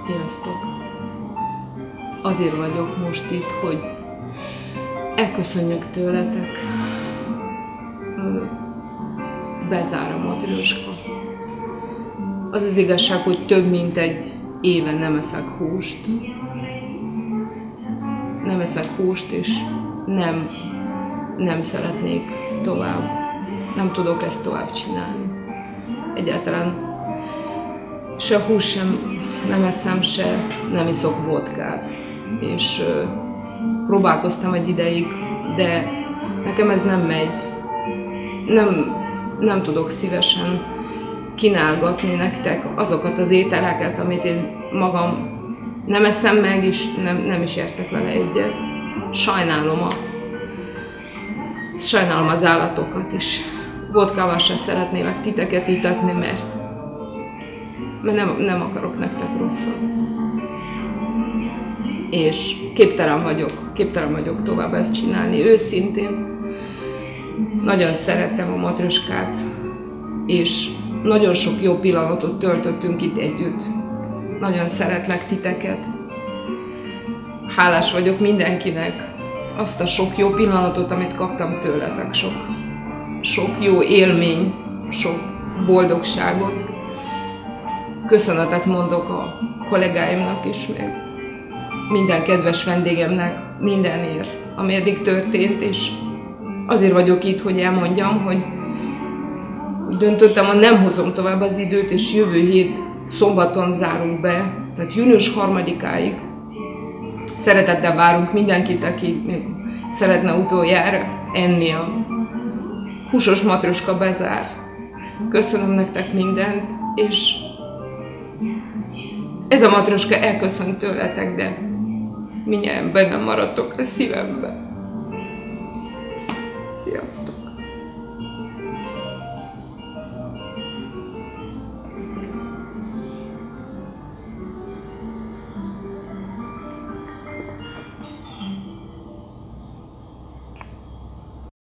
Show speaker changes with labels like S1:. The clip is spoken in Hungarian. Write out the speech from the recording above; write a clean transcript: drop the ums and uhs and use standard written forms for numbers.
S1: Sziasztok! Azért vagyok most itt, hogy elköszönjek tőletek. Bezár a matrjóska. Az az igazság, hogy több mint egy éve nem eszek húst. Nem eszek húst, és nem szeretnék tovább. Nem tudok ezt tovább csinálni. Egyáltalán se hús sem nem eszem, se nem iszok vodkát. És próbálkoztam egy ideig, de nekem ez nem megy. Nem tudok szívesen kínálgatni nektek azokat az ételeket, amit én magam nem eszem meg, és nem is értek vele egyet. Sajnálom az állatokat, és vodkával se szeretnélek titeket itatni, mert nem akarok nektek rosszat. És képtelen vagyok tovább ezt csinálni. Őszintén nagyon szerettem a matrjóskát, és nagyon sok jó pillanatot töltöttünk itt együtt. Nagyon szeretlek titeket. Hálás vagyok mindenkinek azt a sok jó pillanatot, amit kaptam tőletek. Sok jó élmény, sok boldogságot. Köszönetet mondok a kollégáimnak is, meg minden kedves vendégemnek mindenért, ami eddig történt, és azért vagyok itt, hogy elmondjam, hogy úgy döntöttem, hogy nem hozom tovább az időt, és jövő hét szombaton zárunk be, tehát június 3-áig. Szeretettel várunk mindenkit, aki még szeretne utoljára enni. A húsos matrjóska bezár. Köszönöm nektek mindent, és ez a matrjóska elköszönt tőletek, de mindjárt bennem maradtok a szívemben. Sziasztok!